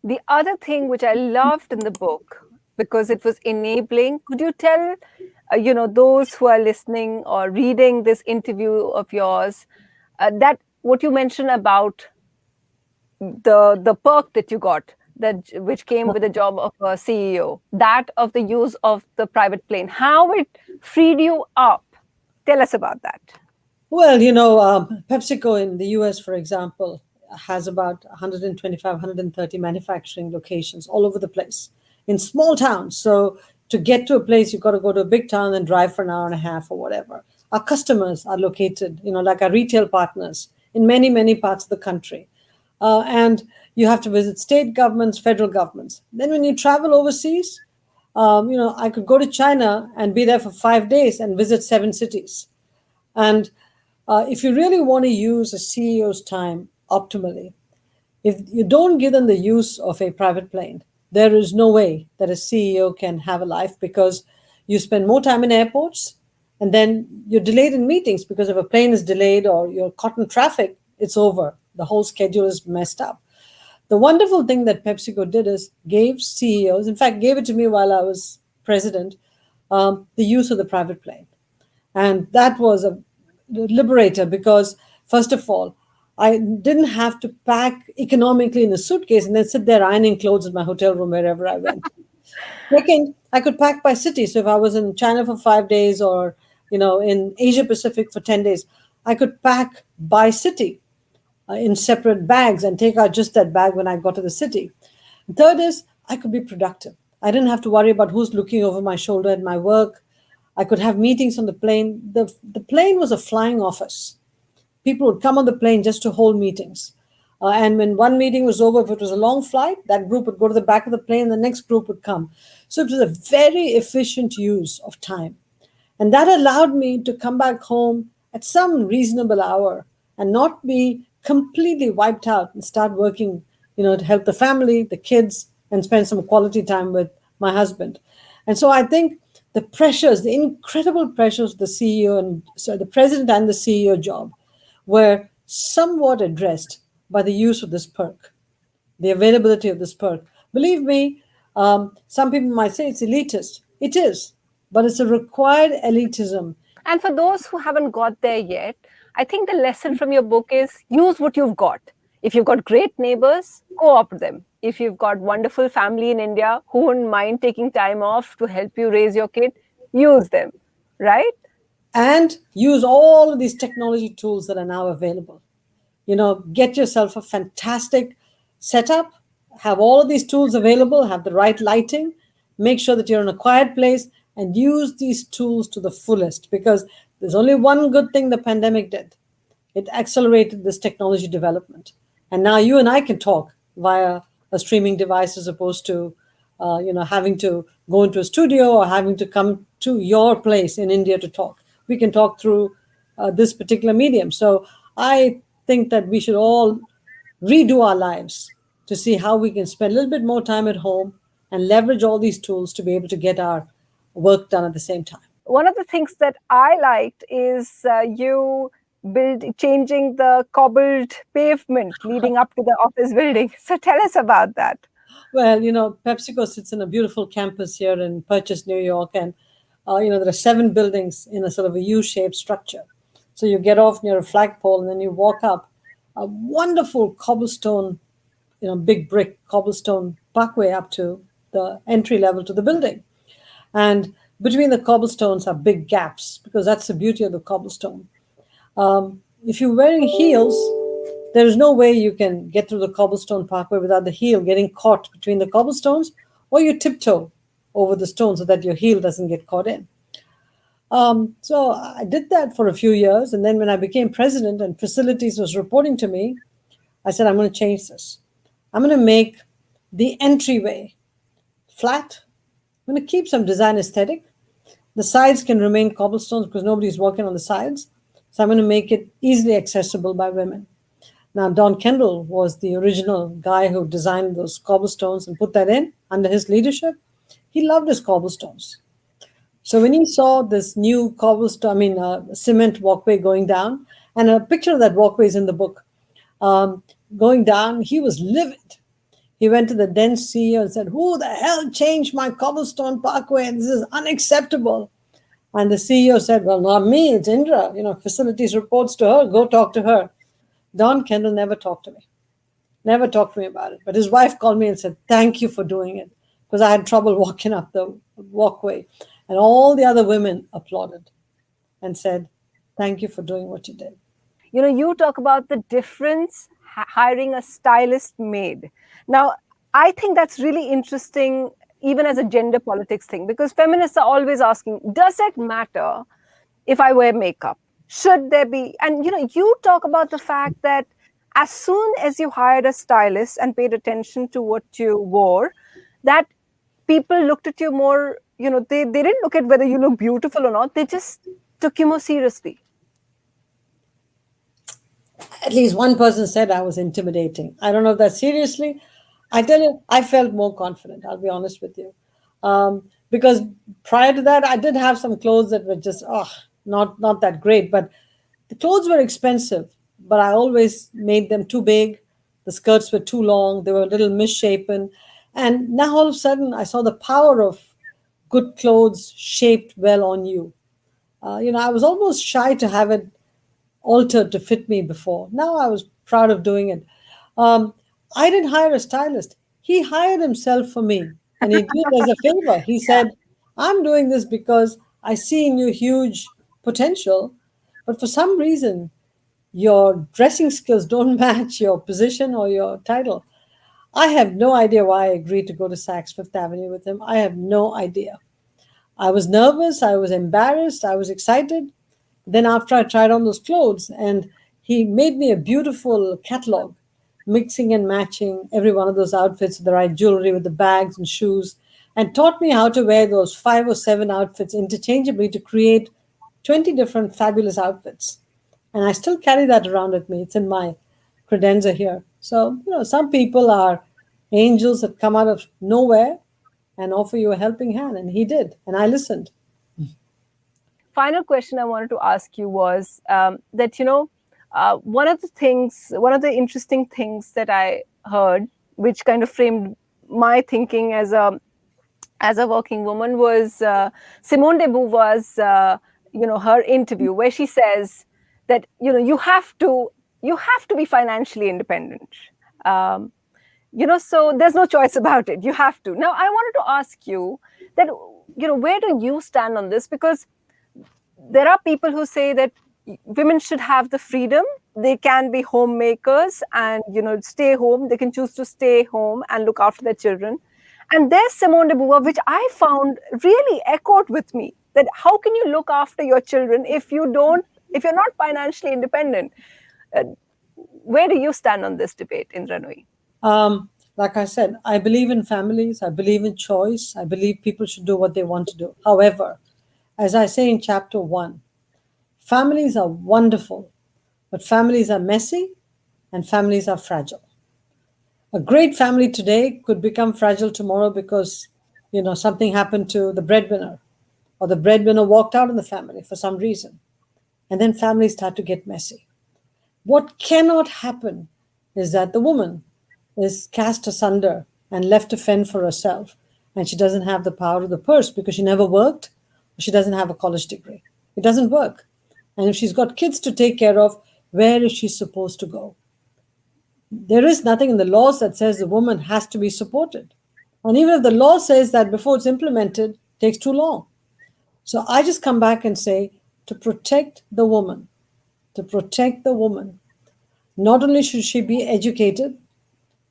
The other thing which I loved in the book, because it was enabling, could you tell, those who are listening or reading this interview of yours, that what you mentioned about the perk that you got, that which came with the job of a CEO, that of the use of the private plane, how it freed you up. Tell us about that. Well, PepsiCo in the US, for example, has about 125, 130 manufacturing locations all over the place in small towns. So to get to a place, you've got to go to a big town and drive for an hour and a half or whatever. Our customers are located, like our retail partners in many, many parts of the country. And you have to visit state governments, federal governments. Then when you travel overseas, I could go to China and be there for 5 days and visit 7 cities. And if you really want to use a CEO's time optimally, if you don't give them the use of a private plane, there is no way that a CEO can have a life, because you spend more time in airports and then you're delayed in meetings, because if a plane is delayed or you're caught in traffic, it's over. The whole schedule is messed up. The wonderful thing that PepsiCo did is gave CEOs, in fact, gave it to me while I was president, the use of the private plane. And that was a liberator, because, first of all, I didn't have to pack economically in a suitcase and then sit there ironing clothes in my hotel room wherever I went. Second, I could pack by city. So if I was in China for 5 days, or in Asia Pacific for 10 days, I could pack by city in separate bags and take out just that bag when I got to the city. Third is, I could be productive. I didn't have to worry about who's looking over my shoulder at my work. I could have meetings on the plane. The plane was a flying office. People would come on the plane just to hold meetings. And when one meeting was over, if it was a long flight, that group would go to the back of the plane, and the next group would come. So it was a very efficient use of time. And that allowed me to come back home at some reasonable hour and not be completely wiped out, and start working, to help the family, the kids, and spend some quality time with my husband. And so I think the pressures, the incredible pressures of the CEO the president and the CEO job were somewhat addressed by the use of this perk, the availability of this perk. Believe me, some people might say it's elitist. It is, but it's a required elitism. And for those who haven't got there yet, I think the lesson from your book is use what you've got. If you've got great neighbors, co-opt them. If you've got wonderful family in India who wouldn't mind taking time off to help you raise your kid, use them, right? And use all of these technology tools that are now available. Get yourself a fantastic setup, have all of these tools available, have the right lighting, make sure that you're in a quiet place, and use these tools to the fullest, because there's only one good thing the pandemic did. It accelerated this technology development. And now you and I can talk via a streaming device, as opposed to, having to go into a studio or having to come to your place in India to talk. We can talk through this particular medium. So I think that we should all redo our lives to see how we can spend a little bit more time at home and leverage all these tools to be able to get our work done at the same time. One of the things that I liked is you changing the cobbled pavement leading up to the office building. So tell us about that. Well, PepsiCo sits in a beautiful campus here in Purchase, New York, and there are 7 buildings in a sort of a U-shaped structure. So you get off near a flagpole, and then you walk up a wonderful cobblestone, big brick cobblestone parkway up to the entry level to the building. And between the cobblestones are big gaps, because that's the beauty of the cobblestone. If you're wearing heels, there is no way you can get through the cobblestone parkway without the heel getting caught between the cobblestones, or you tiptoe over the stone so that your heel doesn't get caught in. So I did that for a few years. And then when I became president and facilities was reporting to me, I said, I'm going to change this. I'm going to make the entryway flat. I'm going to keep some design aesthetic. The sides can remain cobblestones because nobody's walking on the sides. So I'm going to make it easily accessible by women. Now, Don Kendall was the original guy who designed those cobblestones and put that in under his leadership. He loved his cobblestones. So when he saw this new cement walkway going down, and a picture of that walkway is in the book, going down, he was livid. He went to the then CEO and said, "Who the hell changed my cobblestone parkway? This is unacceptable." And the CEO said, "Well, not me, it's Indra. Facilities reports to her. Go talk to her." Don Kendall never talked to me, never talked to me about it. But his wife called me and said, "Thank you for doing it," because I had trouble walking up the walkway. And all the other women applauded and said, "Thank you for doing what you did." You talk about the difference hiring a stylist made. Now, I think that's really interesting, even as a gender politics thing, because feminists are always asking, does it matter if I wear makeup? Should there be? And you talk about the fact that as soon as you hired a stylist and paid attention to what you wore, that people looked at you more, they didn't look at whether you look beautiful or not, they just took you more seriously. At least one person said I was intimidating. I don't know if that's seriously. I tell you, I felt more confident. I'll be honest with you, because prior to that, I did have some clothes that were just not that great. But the clothes were expensive, but I always made them too big. The skirts were too long. They were a little misshapen, and now all of a sudden, I saw the power of good clothes shaped well on you. I was almost shy to have it altered to fit me before. Now I was proud of doing it. Um, I didn't hire a stylist. He hired himself for me, and he did it as a favor. He said, "I'm doing this because I see in you huge potential, but for some reason, your dressing skills don't match your position or your title." I have no idea why I agreed to go to Saks Fifth Avenue with him. I have no idea. I was nervous, I was embarrassed, I was excited. Then, after I tried on those clothes, and he made me a beautiful catalog, mixing and matching every one of those outfits with the right jewelry, with the bags and shoes, and taught me how to wear those 5 or 7 outfits interchangeably to create 20 different fabulous outfits. And I still carry that around with me. It's in my credenza here. So, some people are angels that come out of nowhere and offer you a helping hand. And he did. And I listened. Final question I wanted to ask you was that one of the interesting things that I heard, which kind of framed my thinking as a working woman, was Simone de Beauvoir's her interview where she says that you have to be financially independent. Um, so there's no choice about it. You have to. Now, I wanted to ask you that where do you stand on this? Because there are people who say that women should have the freedom. They can be homemakers and stay home. They can choose to stay home and look after their children. And there's Simone de Beauvoir, which I found really echoed with me, that how can you look after your children if you're not financially independent? uh, where do you stand on this debate, Indra Nooyi? Like I said, I believe in families. I believe in choice. I believe people should do what they want to do. However, as I say in chapter 1, families are wonderful, but families are messy and families are fragile. A great family today could become fragile tomorrow because, something happened to the breadwinner, or the breadwinner walked out of the family for some reason. And then families start to get messy. What cannot happen is that the woman is cast asunder and left to fend for herself, and she doesn't have the power of the purse because she never worked, or she doesn't have a college degree. It doesn't work. And if she's got kids to take care of, where is she supposed to go? There is nothing in the laws that says the woman has to be supported. And even if the law says that, before it's implemented, it takes too long. So I just come back and say, to protect the woman, not only should she be educated,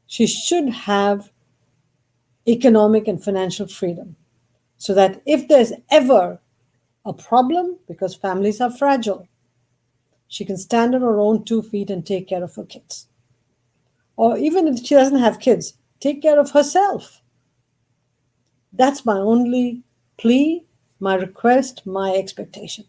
she should have economic and financial freedom, so that if there's ever a problem, because families are fragile, she can stand on her own 2 feet and take care of her kids. Or even if she doesn't have kids, take care of herself. That's my only plea, my request, my expectation.